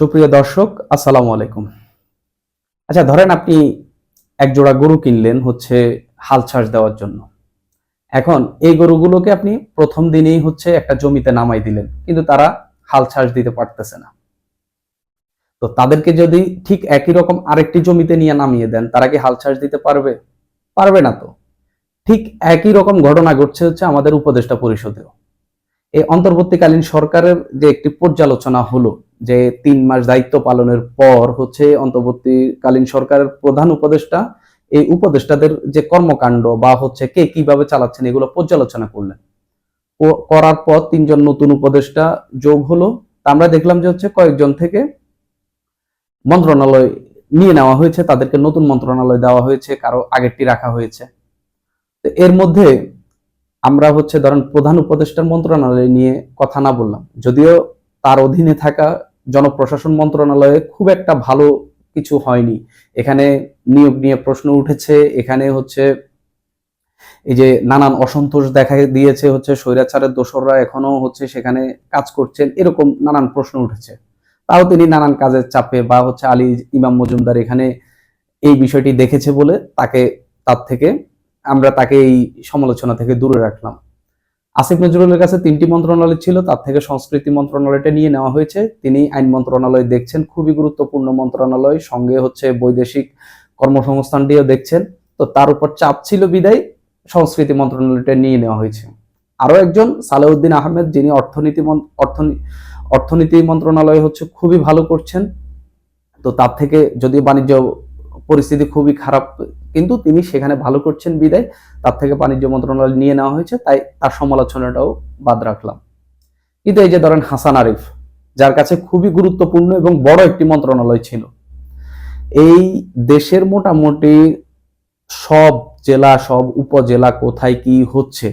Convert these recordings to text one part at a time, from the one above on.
সুপ্রিয় দর্শক, আসসালামু আলাইকুম। আচ্ছা, ধরেন আপনি এক জোড়া গরু কিনলেন হচ্ছে হাল চাষ দেওয়ার জন্য। এখন এই গরুগুলোকে আপনি প্রথম দিনেই হচ্ছে একটা জমিতে নামাই দিলেন, কিন্তু তারা হাল চাষ দিতে পারতেছে না। তো তাদেরকে যদি ঠিক একই রকম আরেকটি জমিতে নিয়ে নামিয়ে দেন, তারা কি হাল চাষ দিতে পারবে? পারবে না তো। ঠিক একই রকম ঘটনা ঘটছে হচ্ছে আমাদের উপদেষ্টা পরিষদেও। এই অন্তর্বর্তীকালীন সরকারের যে একটি পর্যালোচনা হলো, যে ৩ মাস দায়িত্ব পালনের পর হচ্ছে অন্তর্বর্তীকালীন সরকারের প্রধান উপদেষ্টা এই উপদেষ্টাদের যে কর্মকাণ্ড বা হচ্ছে কে কিভাবে চালাচ্ছেন এগুলো পর্যালোচনা করলেন। করার পর ৩ জন নতুন উপদেষ্টা যোগ হলো। তা আমরা দেখলাম যে হচ্ছে কয়েকজন থেকে মন্ত্রণালয় নিয়ে নেওয়া হয়েছে, তাদেরকে নতুন মন্ত্রণালয় দেওয়া হয়েছে, কারো আগেরটি রাখা হয়েছে। তো এর মধ্যে আমরা হচ্ছে ধরেন প্রধান উপদেষ্টার মন্ত্রণালয় নিয়ে কথা না বললাম, যদিও তার অধীনে থাকা জনপ্রশাসন মন্ত্রণালয়ে খুব একটা ভালো কিছু হয়নি। এখানে নিয়োগ নিয়ে প্রশ্ন উঠেছে, এখানে হচ্ছে এই যে নানান অসন্তোষ দেখা দিয়েছে, হচ্ছে স্বৈরাচারের দোসররা এখনো হচ্ছে সেখানে কাজ করছেন, এরকম নানান প্রশ্ন উঠেছে। তাও তিনি নানান কাজের চাপে বা হচ্ছে আলী ইমাম মজুমদার এখানে এই বিষয়টি দেখেছে বলে তাকে এই সমালোচনা থেকে দূরে রাখলাম। আসিফ নজরুলের কাছে 3টি মন্ত্রণালয় ছিল, তার থেকে সংস্কৃতি মন্ত্রণালয়টা নিয়ে নেওয়া হয়েছে। তিনি আইন মন্ত্রণালয় দেখছেন, খুবই গুরুত্বপূর্ণ মন্ত্রণালয়, সঙ্গে হচ্ছে বৈদেশিক কর্মসংস্থানটিও দেখছেন। তো তার উপর চাপ ছিল বিদায় সংস্কৃতি মন্ত্রণালয়টা নিয়ে নেওয়া হয়েছে। আরো একজন সালেউদ্দিন আহমেদ, যিনি অর্থনীতি মন্ত্রণালয় হচ্ছে খুবই ভালো করছেন। তো তার থেকে যদিও বাণিজ্য পরিস্থিতি খুবই খারাপ, কিন্তু তিনি সেখানে ভালো করছেন বিদায় তার থেকে বাণিজ্য মন্ত্রণালয় নিয়ে নেওয়া হয়েছে, তাই তার সমালোচনাটাও বাদ রাখলাম। কিন্তু এই যে ধরেন হাসান আরিফ, যার কাছে খুবই গুরুত্বপূর্ণ এবং বড় একটি মন্ত্রণালয় ছিল, এই দেশের মোটামুটি সব জেলা, সব উপজেলা কোথায় কি হচ্ছে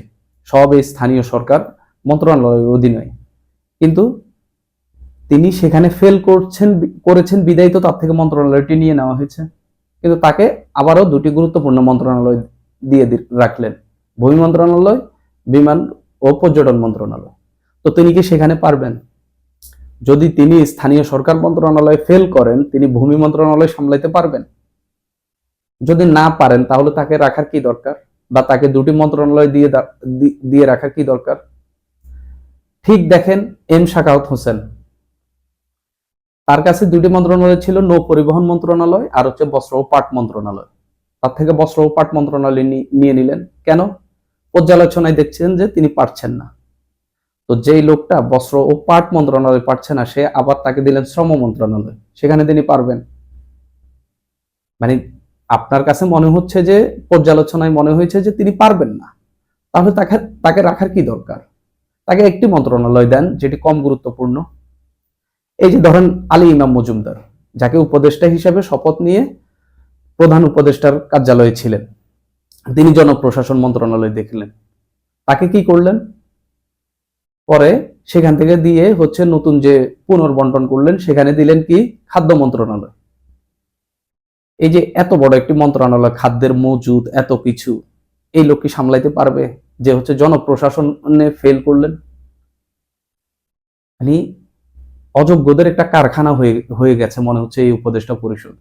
সব এই স্থানীয় সরকার মন্ত্রণালয়ের অধীনে, কিন্তু তিনি সেখানে করেছেন বিদায়ী তো তার থেকে মন্ত্রণালয়টি নিয়ে নেওয়া হয়েছে। কিন্তু তাকে আবারও 2টি গুরুত্বপূর্ণ মন্ত্রণালয় দিয়ে রাখলেন, ভূমি মন্ত্রণালয়, বিমান ও পর্যটন মন্ত্রণালয়। তো তিনি কি সেখানে পারবেন? যদি তিনি স্থানীয় সরকার মন্ত্রণালয় ফেল করেন, তিনি ভূমি মন্ত্রণালয় সামলাইতে পারবেন? যদি না পারেন, তাহলে তাকে রাখার কি দরকার, বা তাকে 2টি মন্ত্রণালয় দিয়ে রাখার কি দরকার? ঠিক দেখেন এম শাকাওয়াত হোসেন, তার কাছে 2টি মন্ত্রণালয় ছিল, নৌ পরিবহন মন্ত্রণালয় আর হচ্ছে বস্ত্র ও পাট মন্ত্রণালয়। তার থেকে বস্ত্র ও পাট মন্ত্রণালয় নিয়ে নিলেন কেন? পর্যালোচনায় দেখছেন যে তিনি পারছেন না। তো যেই লোকটা বস্ত্র ও পাট মন্ত্রণালয় পারছে না, সে আবার তাকে দিলেন শ্রম মন্ত্রণালয়, সেখানে তিনি পারবেন? মানে আপনার কাছে মনে হচ্ছে যে পর্যালোচনায় মনে হয়েছে যে তিনি পারবেন না, তাহলে তাকে রাখার কি দরকার? তাকে একটি মন্ত্রণালয় দেন যেটি কম গুরুত্বপূর্ণ। এই যে ধরেন আলী ইমাম মজুমদার, যাকে উপদেষ্টা হিসেবে শপথ নিয়ে প্রধান উপদেষ্টার কার্যালয়ে ছিলেন, তিনি জনপ্রশাসন মন্ত্রণালয় দেখলেন, তাকে কি করলেন? পরে সেখান থেকে দিয়ে হচ্ছে নতুন যে পুনর্বন্টন করলেন, সেখানে দিলেন কি খাদ্য মন্ত্রণালয়। এই যে এত বড় একটি মন্ত্রণালয়, খাদ্যের মজুদ, এত কিছু, এই লোক কি সামলাইতে পারবে, যে হচ্ছে জনপ্রশাসনে ফেল করলেন? মানে অযোগ্যদের একটা কারখানা হয়ে গেছে মনে হচ্ছে এই উপদেষ্টা পরিষদ।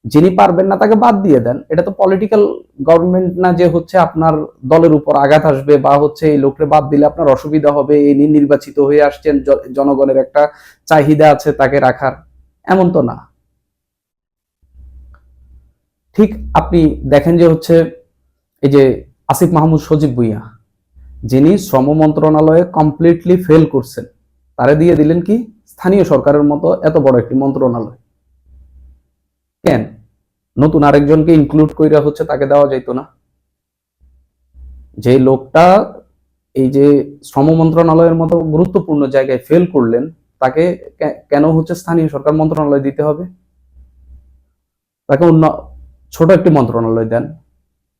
যিনি পারবেন না তাকে বাদ দিয়ে দেন। এটা তো পলিটিক্যাল গভর্নমেন্ট না যে হচ্ছে আপনার দলের উপর আঘাত আসবে বা হচ্ছে এই লোককে বাদ দিলে আপনার অসুবিধা হবে, এই নির্বাচিত হয়ে আসছেন, জনগণের একটা চাহিদা আছে তাকে রাখার, এমন তো না। ঠিক আপনি দেখেন যে হচ্ছে এই যে আসিফ মাহমুদ সজীব ভুঁইয়া, যিনি শ্রম মন্ত্রণালয়ে কমপ্লিটলি ফেল করছেন, তারে দিয়ে দিলেন কি স্থানীয় সরকারের মতো এত বড় একটি মন্ত্রণালয়। কেন নতুন আরেকজনকে ইনক্লুড কইরা হচ্ছে তাকে দেওয়া যাইতো না? যে লোকটা এই যে শ্রম মন্ত্রণালয়ের মতো গুরুত্বপূর্ণ জায়গায় ফেল করলেন, তাকে কেন হচ্ছে স্থানীয় সরকার মন্ত্রণালয় দিতে হবে? তাকে অন্য ছোট একটি মন্ত্রণালয় দেন।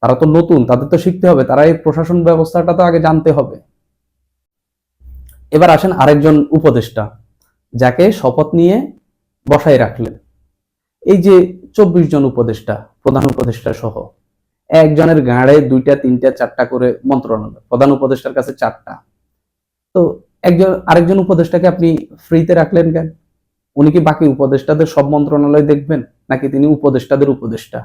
তারা তো নতুন, তাদের তো শিখতে হবে, তারা এই প্রশাসন ব্যবস্থাটা তো আগে জানতে হবে। এবার আসেন আরেকজন উপদেষ্টা, যাকে শপথ নিয়ে বসায় রাখলেন। এই যে 24 জন উপদেষ্টা, প্রধান উপদেষ্টা সহ, একজনের গাঁড়ে 2টা 3টা 4টা করে মন্ত্রণালয়, প্রধান উপদেষ্টার কাছে 4টা। তো আরেকজন উপদেষ্টাকে আপনি ফ্রিতে রাখলেন কেন? উনি কি বাকি উপদেষ্টাদের সব মন্ত্রণালয় দেখবেন, নাকি তিনি উপদেষ্টাদের উপদেষ্টা?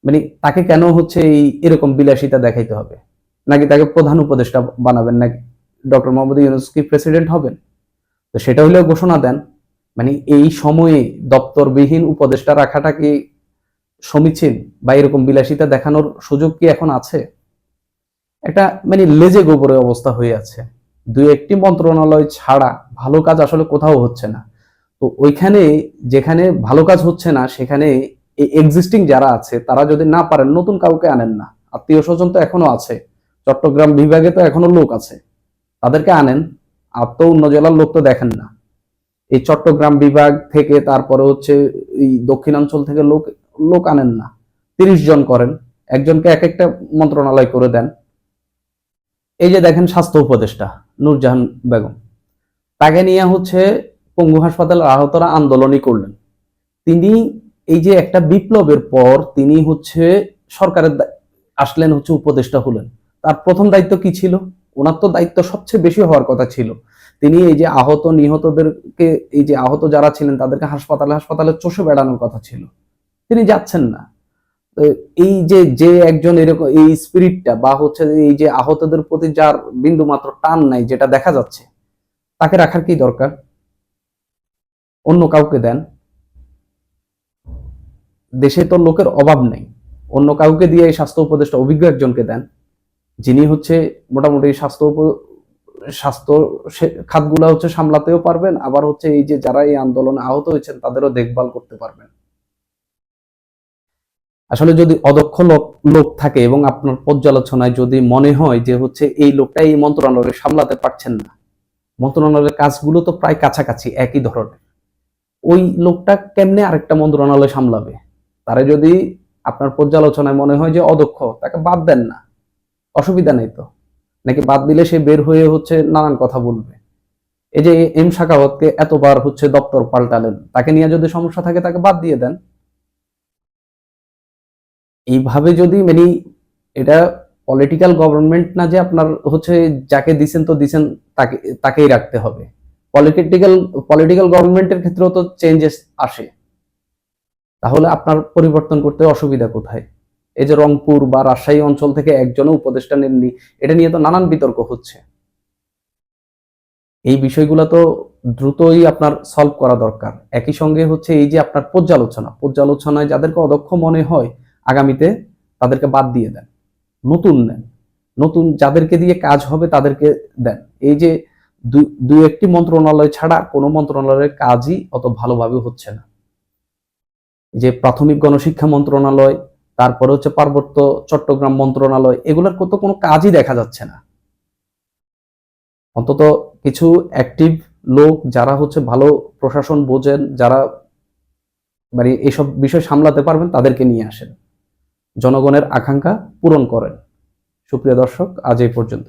মানে তাকে কেন হচ্ছে এই এরকম বিলাসিতা দেখাইতে হবে? নাকি তাকে প্রধান উপদেষ্টা বানাবেন? নাকি ডক্টর মোহাম্মদ ইউনূস কি প্রেসিডেন্ট হবেন? তো সেটা হলেও ঘোষণা দেন। মানে এই সময়ে দপ্তরবিহীন উপদেষ্টা রাখাটা কি সমীচীন, বা এরকম বিলাসিতা দেখানোর সুযোগ কি এখন আছে? একটা মানে লেজে গোবরে অবস্থা হয়ে আছে। দুই একটি মন্ত্রণালয় ছাড়া ভালো কাজ আসলে কোথাও হচ্ছে না। তো ওইখানে যেখানে ভালো কাজ হচ্ছে না, সেখানে এক্সিস্টিং যারা আছে তারা যদি না পারেন, নতুন কাউকে আনেন না। আত্মীয় স্বজন তো এখনো আছে, চট্টগ্রাম বিভাগে তো এখনো লোক আছে, তাদেরকে আনেন। আর তো অন্য জেলার লোক তো দেখেন না। এই চট্টগ্রাম বিভাগ থেকে, তারপরে হচ্ছে এই দক্ষিণাঞ্চল থেকে লোক লোক আনেন না। 30 জন করেন, একজনকে এক একটা মন্ত্রণালয় করে দেন। এই যে দেখেন স্বাস্থ্য উপদেষ্টা নূরজাহান বেগম, তাকে নিয়ে হচ্ছে পঙ্গু হাসপাতালের আহতরা আন্দোলনই করলেন। তিনি এই যে একটা বিপ্লবের পর তিনি হচ্ছে সরকারের আসলেন, হচ্ছে উপদেষ্টা হলেন। তার প্রথম দায়িত্ব কি ছিল? ওনার তো দায়িত্ব সবচেয়ে বেশি হওয়ার কথা ছিল। তিনি এই যে আহত নিহতদেরকে, এই যে আহত যারা ছিলেন তাদেরকে হাসপাতালে হাসপাতালে চষে বেড়ানোর কথা ছিল, তিনি যাচ্ছেন না। তো এই যে যে একজন এরকম এই স্পিরিটটা, বা হচ্ছে এই যে আহতদের প্রতি যার বিন্দু মাত্র টান নাই, যেটা দেখা যাচ্ছে, তাকে রাখার কি দরকার? অন্য কাউকে দেন। দেশে তো লোকের অভাব নেই, অন্য কাউকে দিয়ে এই স্বাস্থ্য উপদেষ্টা অভিজ্ঞ একজনকে দেন, যিনি হচ্ছে মোটামুটি স্বাস্থ্য খাতগুলা হচ্ছে সামলাতেও পারবেন, আবার হচ্ছে এই যে যারা এই আন্দোলনে আহত হয়েছেন তাদেরও দেখভাল করতে পারবেন। আসলে যদি অদক্ষ লোক থাকে এবং আপনার পর্যালোচনায় যদি মনে হয় যে হচ্ছে এই লোকটা এই মন্ত্রণালয় সামলাতে পারছেন না, মন্ত্রণালয়ের কাজগুলো তো প্রায় কাছাকাছি একই ধরনের, ওই লোকটা কেমনে আরেকটা মন্ত্রণালয় সামলাবে? তারা যদি আপনার পর্যালোচনায় মনে হয় যে অদক্ষ, তাকে বাদ দেন না, অসুবিধা নেই তো। নাকি বাদ দিলে সে বের হয়ে হচ্ছে নানান কথা বলবে? এই যে এম শাখাওয়াতকে এতবার হচ্ছে দপ্তর পাল্টালেন, তাকে নিয়ে যদি সমস্যা থাকে তাকে বাদ দিয়ে দেন। এইভাবে যদি মানে এটা পলিটিক্যাল গভর্নমেন্ট না যে আপনার হচ্ছে যাকে দিছেন তো দিছেন, তাকেই রাখতে হবে। পলিটিক্যাল পলিটিক্যাল গভর্নমেন্টের ক্ষেত্রেও তো চেঞ্জেস আসে, তাহলে আপনার পরিবর্তন করতে অসুবিধা কোথায়? এই যে রংপুর বা রাজশাহী অঞ্চল থেকে একজনও উপদেষ্টা নেননি, এটা নিয়ে তো নানান বিতর্ক হচ্ছে। এই বিষয়গুলো তো দ্রুতই আপনার সলভ করা দরকার। একই সঙ্গে হচ্ছে এই যে আপনার পর্যালোচনায় যাদেরকে অদক্ষ মনে হয় আগামীতে, তাদেরকে বাদ দিয়ে দেন, নতুন নেন। নতুন যাদেরকে দিয়ে কাজ হবে তাদেরকে দেন। এই যে দুই একটি মন্ত্রণালয় ছাড়া কোনো মন্ত্রণালয়ের কাজই অত ভালোভাবে হচ্ছে না। যে প্রাথমিক গণশিক্ষা মন্ত্রণালয়, তারপরে হচ্ছে পার্বত্য চট্টগ্রাম মন্ত্রণালয়, এগুলোর তো কোনো কাজই দেখা যাচ্ছে না। অন্তত কিছু অ্যাক্টিভ লোক যারা হচ্ছে ভালো প্রশাসন বোঝেন, যারা মানে এইসব বিষয় সামলাতে পারবেন, তাদেরকে নিয়ে আসেন, জনগণের আকাঙ্ক্ষা পূরণ করেন। সুপ্রিয় দর্শক, আজ এই পর্যন্ত।